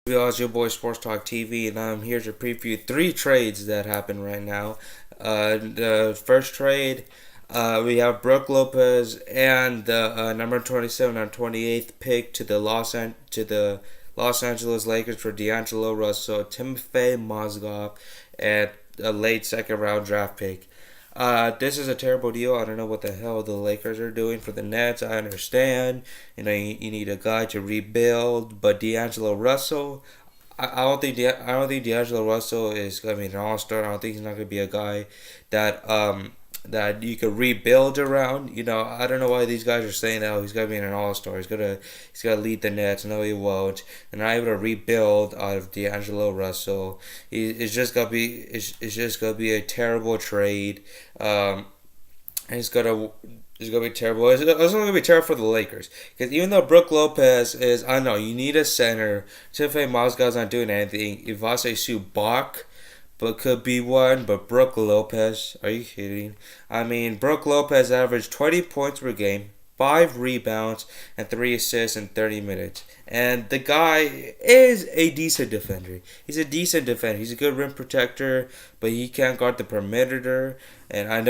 It's your boy Sports Talk TV, and I'm here to preview three trades that happen right now. The first trade, we have Brook Lopez and the number 27 and 28th pick to the Los Angeles Lakers for D'Angelo Russell, Timofey Mozgov, and a late second round draft pick. This is a terrible deal. I don't know what the hell the Lakers are doing for the Nets. I understand. You need a guy to rebuild, but D'Angelo Russell, I don't think D'Angelo Russell is gonna be an all star. I don't think he's not gonna be a guy that you could rebuild around. I don't know why these guys are saying that he's gonna be an all star. He's gonna lead the Nets. No, he won't. They're not able to rebuild out of D'Angelo Russell. It's just gonna be a terrible trade. It's gonna be terrible. It's also gonna be terrible for the Lakers because even though Brook Lopez is, I know you need a center. Timofey Mozgov's not doing anything. Ivase Subak, but could be one. But Brook Lopez, are you kidding? I mean, Brook Lopez averaged 20 points per game, 5 rebounds, and 3 assists in 30 minutes. And the guy is a decent defender. He's a decent defender. He's a good rim protector, but he can't guard the perimeter. And I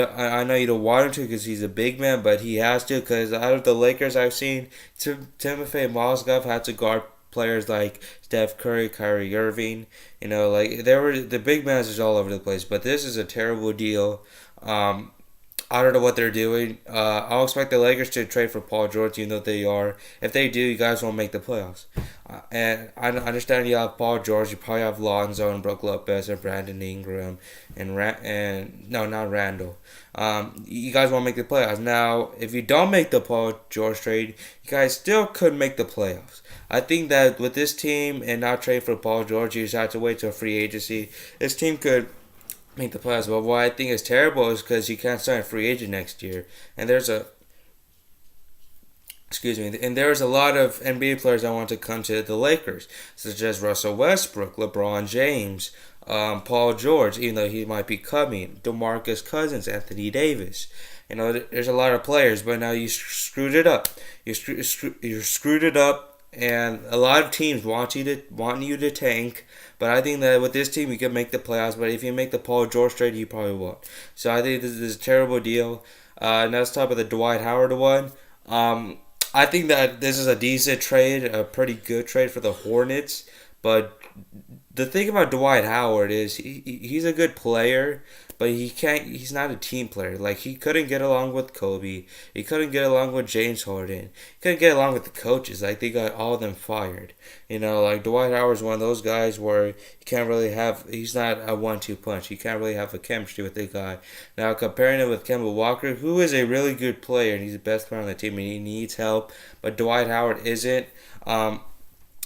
know you don't want him to because he's a big man, but he has to because out of the Lakers I've seen, Timofey Mozgov had to guard players like Steph Curry, Kyrie Irving. The big man is all over the place. But this is a terrible deal. I don't know what they're doing. I'll expect the Lakers to trade for Paul George, even though they are. If they do, you guys won't make the playoffs. And I understand you have Paul George. You probably have Lonzo and Brook Lopez and Brandon Ingram and no, not Randall. You guys won't make the playoffs. Now, if you don't make the Paul George trade, you guys still could make the playoffs. I think that with this team and not trade for Paul George, you just have to wait till free agency. This team could make the playoffs. But what I think is terrible is because you can't sign a free agent next year, and there's a lot of NBA players that want to come to the Lakers, such as Russell Westbrook, LeBron James, Paul George, even though he might be coming, DeMarcus Cousins, Anthony Davis. There's a lot of players, but now you screwed it up. You screwed it up. And a lot of teams want you to tank, but I think that with this team you can make the playoffs. But if you make the Paul George trade, you probably won't. So I think this is a terrible deal. Now let's talk about the Dwight Howard one. I think that this is a decent trade, a pretty good trade for the Hornets. But the thing about Dwight Howard is he's a good player, but he's not a team player. Like, he couldn't get along with Kobe. He couldn't get along with James Harden. He couldn't get along with the coaches. Like, they got all of them fired. Like, Dwight Howard's one of those guys where he's not a 1-2 punch. You can't really have a chemistry with the guy. Now, comparing it with Kemba Walker, who is a really good player, and he's the best player on the team, and he needs help, but Dwight Howard isn't.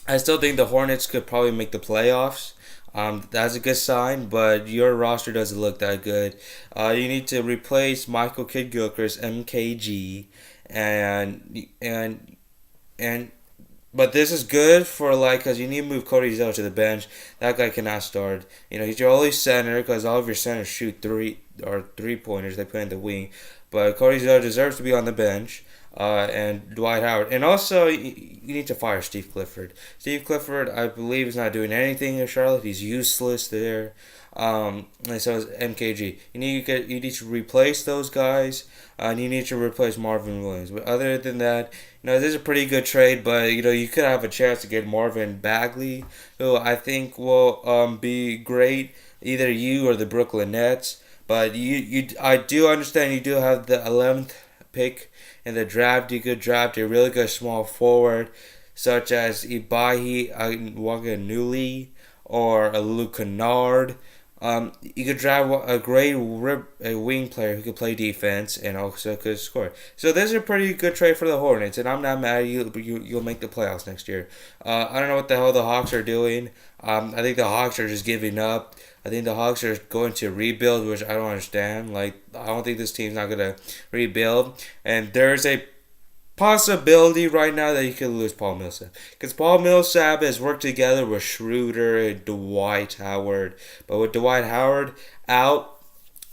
I still think the Hornets could probably make the playoffs. That's a good sign, but your roster doesn't look that good. You need to replace Michael Kidd-Gilchrist, MKG, but this is good for because you need to move Cody Zeller to the bench. That guy cannot start. He's your only center because all of your centers shoot three pointers. They play in the wing, but Cody Zeller deserves to be on the bench. And Dwight Howard. And also, you need to fire Steve Clifford. Steve Clifford, I believe, is not doing anything in Charlotte. He's useless there. And so is MKG. You need to replace those guys, and you need to replace Marvin Williams. But other than that, this is a pretty good trade. But you could have a chance to get Marvin Bagley, who I think will be great. Either you or the Brooklyn Nets. But I do understand you do have the 11th pick in the draft. You could draft a really good small forward, such as Ojeiye, Anuby, or a Luke Kennard. You could draft a great wing player who could play defense and also could score. So this is a pretty good trade for the Hornets, and I'm not mad at you, but you'll make the playoffs next year. I don't know what the hell the Hawks are doing. I think the Hawks are just giving up. I think the Hawks are going to rebuild, which I don't understand. I don't think this team's not going to rebuild. And there's a possibility right now that you could lose Paul Millsap. Because Paul Millsap has worked together with Schroeder and Dwight Howard. But with Dwight Howard out,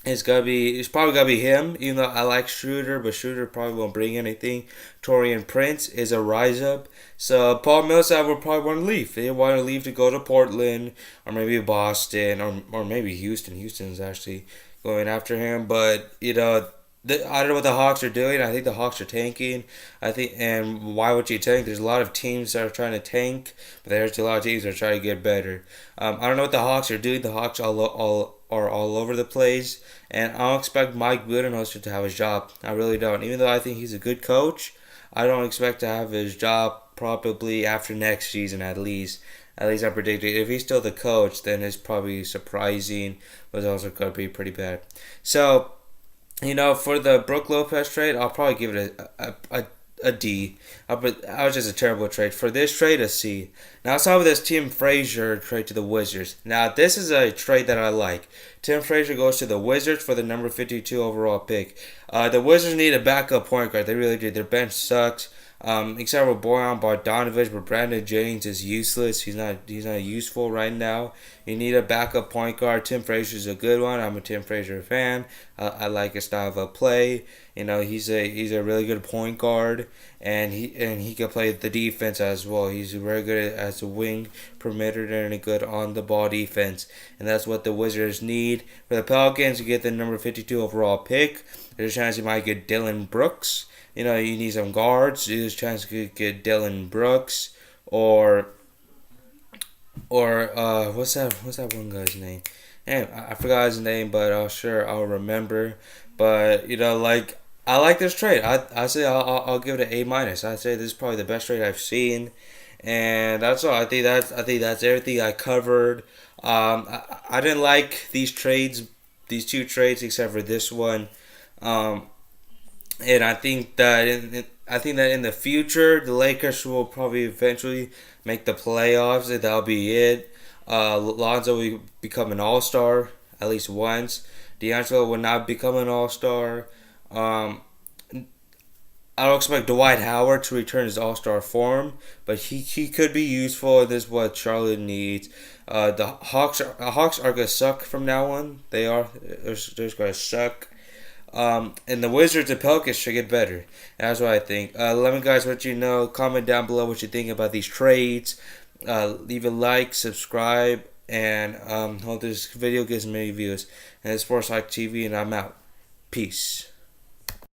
It's probably gonna be him. Even though I like Schroeder, but Schroeder probably won't bring anything. Torian Prince is a rise up. So Paul Millsap will probably want to leave. They want to leave to go to Portland or maybe Boston or maybe Houston. Houston's actually going after him, but I don't know what the Hawks are doing. I think the Hawks are tanking. And why would you tank? There's a lot of teams that are trying to tank, but there's a lot of teams that are trying to get better. I don't know what the Hawks are doing. The Hawks are all over the place, and I don't expect Mike Budenholzer to have his job. I really don't. Even though I think he's a good coach, I don't expect to have his job probably after next season at least. At least I'm predicting. If he's still the coach, then it's probably surprising, but it's also going to be pretty bad. So, for the Brook Lopez trade, I'll probably give it a D. But that was just a terrible trade. For this trade, a C. Now let's talk about this Tim Frazier trade to the Wizards. Now this is a trade that I like. Tim Frazier goes to the Wizards for the number 52 overall pick. The Wizards need a backup point guard. They really do. Their bench sucks. Except for Bojan Bogdanovic, but Brandon Jennings is useless. He's not useful right now. You need a backup point guard. Tim Frazier is a good one. I'm a Tim Frazier fan. I like his style of play. He's a really good point guard, and he can play the defense as well. He's very good as a wing perimeter and a good on the ball defense, and that's what the Wizards need. For the Pelicans to get the number 52 overall pick, there's a chance you might get Dillon Brooks. You need some guards. There's a chance you could get Dillon Brooks or what's that one guy's name? Man, I forgot his name, but I'll remember. But I like this trade. I say I'll give it an A minus. I say this is probably the best trade I've seen, and that's all. I think that's everything I covered. I didn't like these two trades, except for this one. And I think that in the future the Lakers will probably eventually make the playoffs, and that'll be it. Lonzo will become an all-star at least once. D'Angelo will not become an all-star. I don't expect Dwight Howard to return his all-star form, but he could be useful. This is what Charlotte needs. The Hawks are gonna suck from now on. They are. They're just gonna suck. And the Wizards and Pelicans should get better. That's what I think. Let me guys let you know. Comment down below what you think about these trades. Leave a like, subscribe, and hope this video gets many views. And it's Sports Like TV, and I'm out. Peace.